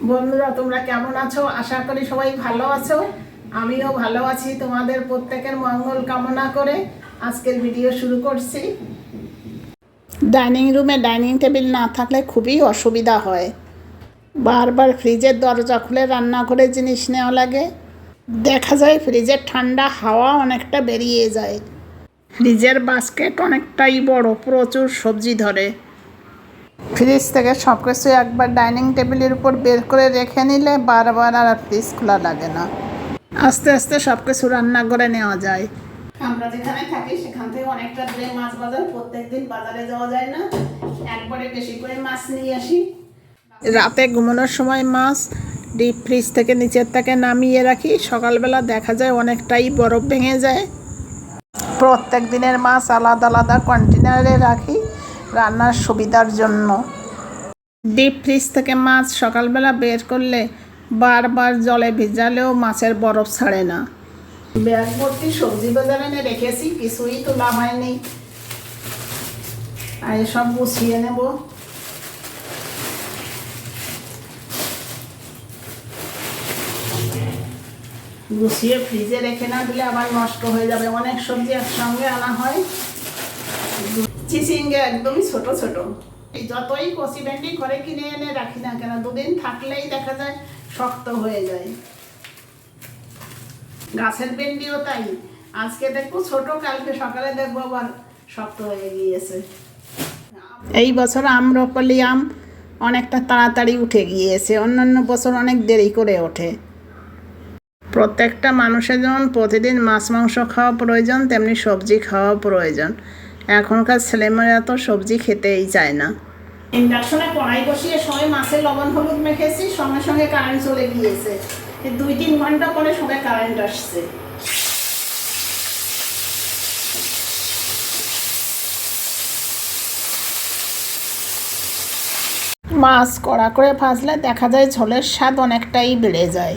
বন্ধুরা, তোমরা কেমন আছো? আশা করি সবাই ভালো আছো। আমিও ভালো আছি। তোমাদের প্রত্যেকের মঙ্গল কামনা করে আজকের ভিডিও শুরু করছি। ডাইনিং রুমে ডাইনিং টেবিল না থাকলে খুবই অসুবিধা হয়। বারবার ফ্রিজের দরজা খুলে রান্নাঘরে জিনিস নেওয়া লাগে। দেখা যায় ফ্রিজের ঠান্ডা হাওয়া অনেকটা বেরিয়ে যায়। ফ্রিজের বাস্কেট অনেকটাই বড়, প্রচুর সবজি ধরে। ফ্রিজ থেকে সব কিছু একবার ডাইনিং টেবিলের উপর বের করে রেখে নিলে বারবার আর ফ্রিজ খোলা লাগে না। আস্তে আস্তে সব কিছু রান্না করে নেওয়া যায়। আমরা যেখানে থাকি সেখান থেকে অনেকটা দূরে মাছ বাজার, প্রত্যেকদিন বাজারে যাওয়া যায় না, একবারে বেশি করে মাছ নিয়ে আসি। রাতে ঘুমানোর সময় মাছ ডিপ ফ্রিজ থেকে নিচের থেকে নামিয়ে রাখি। সকালবেলা দেখা যায় অনেকটাই বরফ ভেঙে যায়। প্রত্যেক দিনের মাছ আলাদা আলাদা কন্টেনারে রাখি রান্নার সুবিধার জন্য। ডিপ ফ্রিজ থেকে মাছ সকালবেলা বের করলে বারবার জলে ভিজালেও মাছের বরফ ছাড়ে না। ব্যাগ ভর্তি সবজি বাজারে এনে রেখেছি, কিছুই তোলা হয়নি। আর এসব গুছিয়ে নেব। গুছিয়ে ফ্রিজে রেখে না দিলে আবার নষ্ট হয়ে যাবে। অনেক সবজি একসঙ্গে আনা হয়। চিচিঙ্গে একদমই ছোট ছোট। যতই কচি ভেন্ডি করে কিনে এনে রাখি না কেন, দুদিন থাকলেই দেখা যায় শক্ত হয়ে যায়। গাছের ভেন্ডিও তাই, আজকে দেখবো ছোট, কালকে সকালে দেখবো আবার শক্ত হয়ে গিয়েছে। এই বছর আম্রপালি আম অনেকটা তাড়াতাড়ি উঠে গিয়েছে, অন্যান্য বছর অনেক দেরি করে ওঠে। প্রত্যেকটা মানুষের যেমন প্রতিদিন মাছ মাংস খাওয়া প্রয়োজন, তেমনি সবজি খাওয়া প্রয়োজন। এখনকার ছেলেমেয়েরা তো সবজি খেতেই চায় না। ইন্ডাকশনে কড়াই বসিয়ে সবাই মাছের লবণ হলুদ মেখেছি, সঙ্গে সঙ্গে কারেন্ট চলে গিয়েছে। 2-3 ঘন্টা পরে সবাই কারেন্ট আসছে। মাছ কড়া করে ভাজলে দেখা যায় ঝোলের স্বাদ অনেকটাই বেড়ে যায়।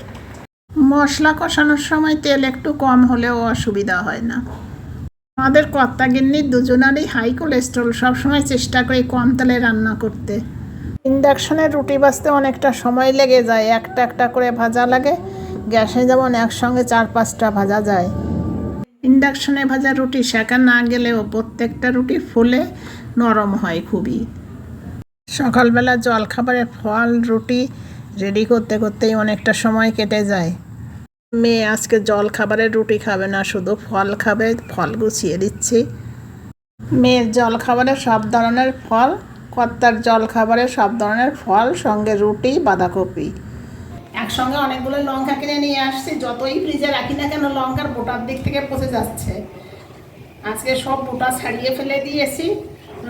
মশলা কষানোর সময় তেল একটু কম হলেও অসুবিধা হয় না। আমাদের কর্তা গিন্নির দুজনারই হাই কোলেস্ট্রল, সবসময় চেষ্টা করি কম তেলে রান্না করতে। ইন্ডাকশনে রুটি ভাজতে অনেকটা সময় লেগে যায়, একটা একটা করে ভাজা লাগে। গ্যাসে যেমন একসঙ্গে 4-5টা ভাজা যায়। ইন্ডাকশনে ভাজা রুটি সেকা না গেলেও প্রত্যেকটা রুটি ফুলে নরম হয় খুবই। সকালবেলা জলখাবারের ফল রুটি রেডি করতে করতেই অনেকটা সময় কেটে যায়। মেয়ে আজকে জলখাবারের রুটি খাবে না, শুধু ফল খাবে। ফল গুছিয়ে দিচ্ছি। মেয়ের জলখাবারে সব ধরনের ফল, কর্তার জলখাবারে সব ধরনের ফল, সঙ্গে রুটি, বাঁধাকপি। একসঙ্গে অনেকগুলো লঙ্কা কিনে নিয়ে আসছি। যতই ফ্রিজে রাখি না কেন, লঙ্কার বোটার দিক থেকে পচে যাচ্ছে। আজকে সব বোটা ছাড়িয়ে ফেলে দিয়েছি,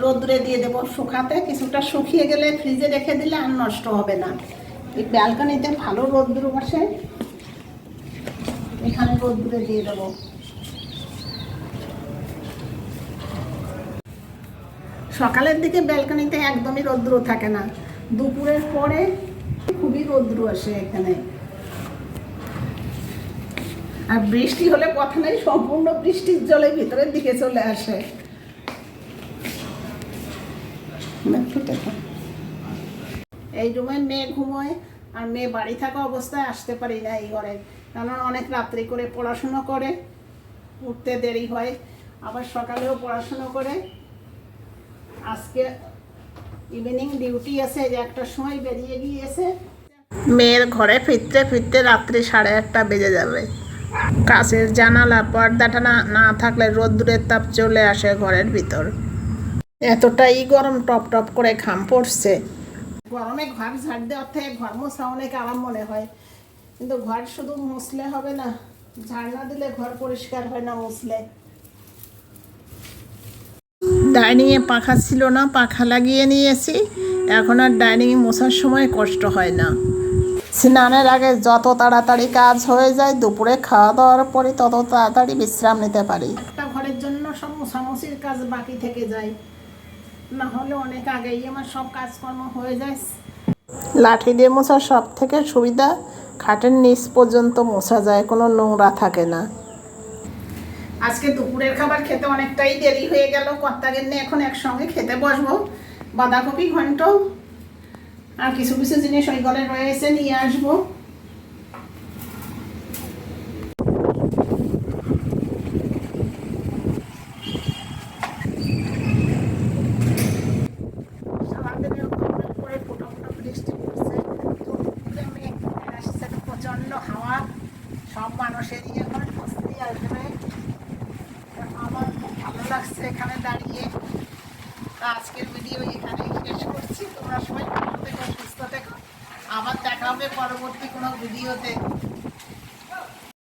রোদ্রে দিয়ে দেবো শুকাতে। কিছুটা শুকিয়ে গেলে ফ্রিজে রেখে দিলে আর নষ্ট হবে না। এই ব্যালকনিতে ভালো রোদ্দুর বসে, এখানে রোদ্দুরে দিয়ে দেবো। সকালের দিকে ব্যালকনিতে একদমই রৌদ্র থাকে না, দুপুরের পরে খুবই রৌদ্র আসে এখানে। আর বৃষ্টি হলে কথা নেই, সম্পূর্ণ বৃষ্টির জলে ভিতরের দিকে চলে আসে। এই রুমে মেয়ে ঘুমোয়, আর মেয়ে বাড়ি থাকা অবস্থায় আসতে পারি না এই ঘরে, কারণ অনেক রাত্রি করে পড়াশুনো করে, উঠতে দেরি হয়, আবার সকালেও পড়াশুনো করে। আজকে ইভিনিং ডিউটি আছে, যে 1টার সময় বেরিয়ে গিয়েছে। মেয়ের ঘরে ফিরতে ফিরতে রাত্রি 8:30 বেজে যাবে। কাছের জানালা পর্দাটা না থাকলে রোদ্দুরের তাপ চলে আসে ঘরের ভিতর। এতটাই গরম, টপ টপ করে ঘাম পড়ছে। গরমে ঘর ঝাড় দেওয়ার থেকে ঘর মোছা অনেক আরাম মনে হয়, কিন্তু ঘর শুধু মুছলে হবে না, ঝাড় না দিলে ঘর পরিষ্কার হয় না মুছলে। ডাইনিংয়ে পাখা ছিল না, পাখা লাগিয়ে নিয়েছি। এখন আর ডাইনিংয়ে মোছার সময় কষ্ট হয় না। স্নানের আগে যত তাড়াতাড়ি কাজ হয়ে যায়, দুপুরে খাওয়া দাওয়ার পরে তত তাড়াতাড়ি বিশ্রাম নিতে পারি। একটা ঘরের জন্য সব মোছামুছির কাজ বাকি থেকে যায়, না হলে অনেক আগেই আমার সব কাজকর্ম হয়ে যায়। লাঠি দিয়ে মোছা সব থেকে সুবিধা, খাটের নিচ পর্যন্ত মোছা যায়, কোনো নোংরা থাকে না। আজকে দুপুরের খাবার খেতে অনেকটাই দেরি হয়ে গেল। কর্তা গিন্নি এখন একসঙ্গে খেতে বসবো। বাঁধাকপি ঘন্ট আর কিছু কিছু জিনিস ওই ঘরে রয়েছে, নিয়ে আসবো। সারাদিনের পরে ফোটা ফোটা বৃষ্টি পড়ছে, আসছে প্রচন্ড হাওয়া, সব মানুষেরই এখন স্বস্তি আসবে। আমার খুব ভালো লাগছে এখানে দাঁড়িয়ে। আজকের ভিডিও এখানেই শেষ করছি। তোমরা সবাই ভালো থেকো, সুস্থ থেকো। আবার দেখা হবে পরবর্তী কোনো ভিডিওতে।